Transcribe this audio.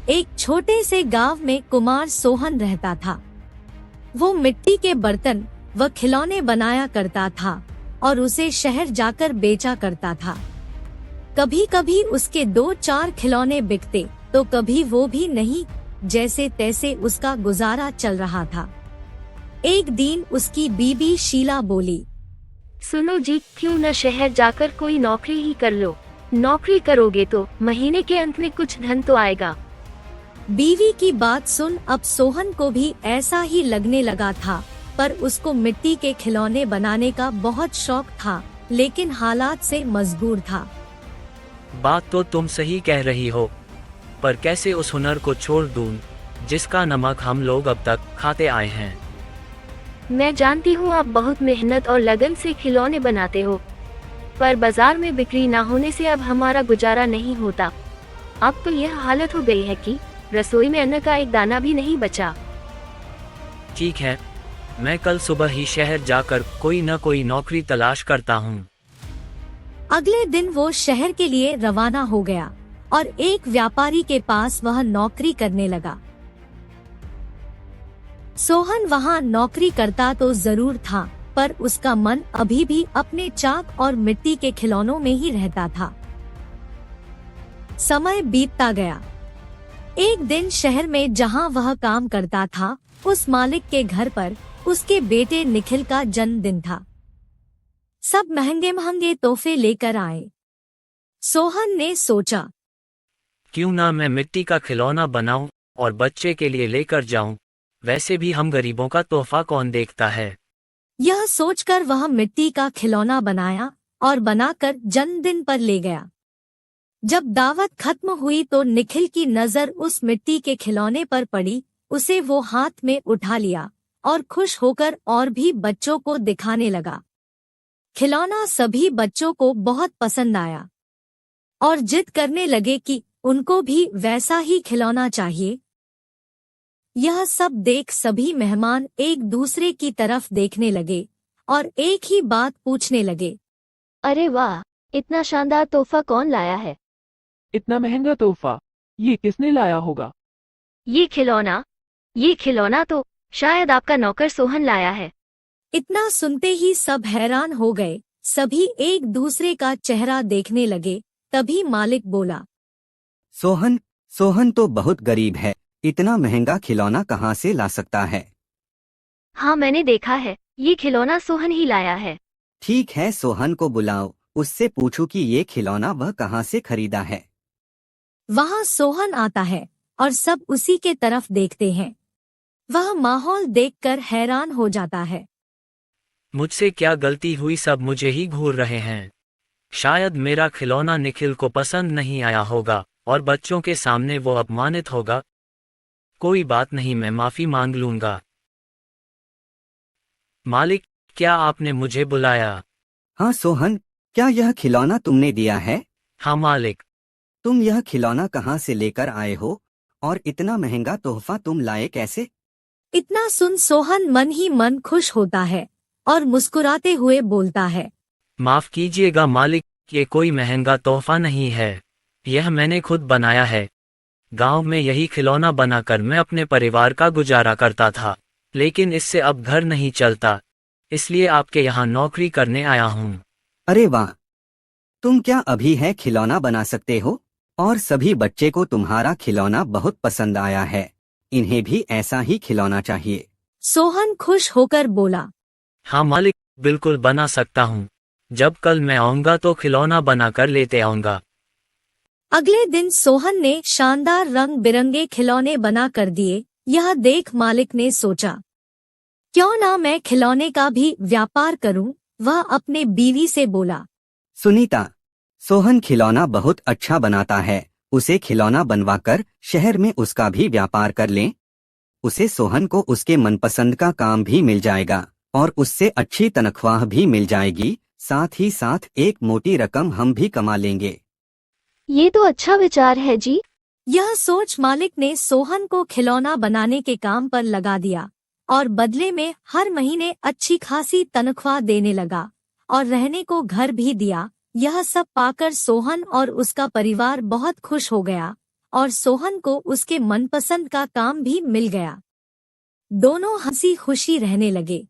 एक छोटे से गांव में कुमार सोहन रहता था। वो मिट्टी के बर्तन व खिलौने बनाया करता था और उसे शहर जाकर बेचा करता था। कभी कभी उसके 2-4 खिलौने बिकते तो कभी वो भी नहीं, जैसे तैसे उसका गुजारा चल रहा था। एक दिन उसकी बीबी शीला बोली, सुनो जी, क्यों न शहर जाकर कोई नौकरी ही कर लो। नौकरी करोगे तो महीने के अंत में कुछ धन तो आएगा। बीवी की बात सुन अब सोहन को भी ऐसा ही लगने लगा था, पर उसको मिट्टी के खिलौने बनाने का बहुत शौक था, लेकिन हालात से मजबूर था। बात तो तुम सही कह रही हो, पर कैसे उस हुनर को छोड़ दूं, जिसका नमक हम लोग अब तक खाते आए हैं। मैं जानती हूँ आप बहुत मेहनत और लगन से खिलौने बनाते हो, पर बाजार में बिक्री ना होने से अब हमारा गुजारा नहीं होता। अब तो यह हालत हो गई है कि रसोई में अन्न का एक दाना भी नहीं बचा। ठीक है, मैं कल सुबह ही शहर जाकर कोई न कोई नौकरी तलाश करता हूँ। अगले दिन वो शहर के लिए रवाना हो गया और एक व्यापारी के पास वह नौकरी करने लगा। सोहन वहाँ नौकरी करता तो जरूर था, पर उसका मन अभी भी अपने चाक और मिट्टी के खिलौनों में ही रहता था। समय बीतता गया। एक दिन शहर में जहाँ वह काम करता था, उस मालिक के घर पर उसके बेटे निखिल का जन्मदिन था। सब महंगे महंगे तोहफे लेकर आए। सोहन ने सोचा, क्यों ना मैं मिट्टी का खिलौना बनाऊं और बच्चे के लिए लेकर जाऊं। वैसे भी हम गरीबों का तोहफा कौन देखता है। यह सोचकर वह मिट्टी का खिलौना बनाया और बनाकर जन्मदिन पर ले गया। जब दावत खत्म हुई तो निखिल की नजर उस मिट्टी के खिलौने पर पड़ी। उसे वो हाथ में उठा लिया और खुश होकर और भी बच्चों को दिखाने लगा। खिलौना सभी बच्चों को बहुत पसंद आया और जिद करने लगे कि उनको भी वैसा ही खिलौना चाहिए। यह सब देख सभी मेहमान एक दूसरे की तरफ देखने लगे और एक ही बात पूछने लगे, अरे वाह, इतना शानदार तोहफा कौन लाया है? इतना महंगा तोहफा ये किसने लाया होगा? ये खिलौना तो शायद आपका नौकर सोहन लाया है। इतना सुनते ही सब हैरान हो गए। सभी एक दूसरे का चेहरा देखने लगे। तभी मालिक बोला, सोहन तो बहुत गरीब है, इतना महंगा खिलौना कहाँ से ला सकता है? हाँ, मैंने देखा है, ये खिलौना सोहन ही लाया है। ठीक है, सोहन को बुलाओ, उससे पूछो कि ये खिलौना वह कहाँ से खरीदा है। वहाँ सोहन आता है और सब उसी के तरफ देखते हैं। वह माहौल देखकर हैरान हो जाता है। मुझसे क्या गलती हुई, सब मुझे ही घूर रहे हैं। शायद मेरा खिलौना निखिल को पसंद नहीं आया होगा और बच्चों के सामने वो अपमानित होगा। कोई बात नहीं, मैं माफी मांग लूंगा। मालिक, क्या आपने मुझे बुलाया? हाँ सोहन, क्या यह खिलौना तुमने दिया है? हाँ मालिक। तुम यह खिलौना कहाँ से लेकर आए हो और इतना महंगा तोहफा तुम लाए कैसे? इतना सुन सोहन मन ही मन खुश होता है और मुस्कुराते हुए बोलता है, माफ कीजिएगा मालिक, ये कोई महंगा तोहफा नहीं है, यह मैंने खुद बनाया है। गांव में यही खिलौना बनाकर मैं अपने परिवार का गुजारा करता था, लेकिन इससे अब घर नहीं चलता, इसलिए आपके यहाँ नौकरी करने आया हूँ। अरे वाह, तुम क्या अभी है खिलौना बना सकते हो? और सभी बच्चे को तुम्हारा खिलौना बहुत पसंद आया है, इन्हें भी ऐसा ही खिलौना चाहिए। सोहन खुश होकर बोला, हाँ मालिक, बिल्कुल बना सकता हूँ। जब कल मैं आऊँगा तो खिलौना बनाकर लेते आऊँगा। अगले दिन सोहन ने शानदार रंग बिरंगे खिलौने बना कर दिए। यह देख मालिक ने सोचा, क्यों ना मैं खिलौने का भी व्यापार करूं। वह अपने बीवी से बोला, सुनीता, सोहन खिलौना बहुत अच्छा बनाता है, उसे खिलौना बनवाकर शहर में उसका भी व्यापार कर लें। उसे सोहन को उसके मनपसंद का काम भी मिल जाएगा और उससे अच्छी तनख्वाह भी मिल जाएगी, साथ ही साथ एक मोटी रकम हम भी कमा लेंगे। ये तो अच्छा विचार है जी। यह सोच मालिक ने सोहन को खिलौना बनाने के काम पर लगा दिया और बदले में हर महीने अच्छी खासी तनख्वाह देने लगा और रहने को घर भी दिया। यह सब पाकर सोहन और उसका परिवार बहुत खुश हो गया और सोहन को उसके मनपसंद का काम भी मिल गया। दोनों हंसी खुशी रहने लगे।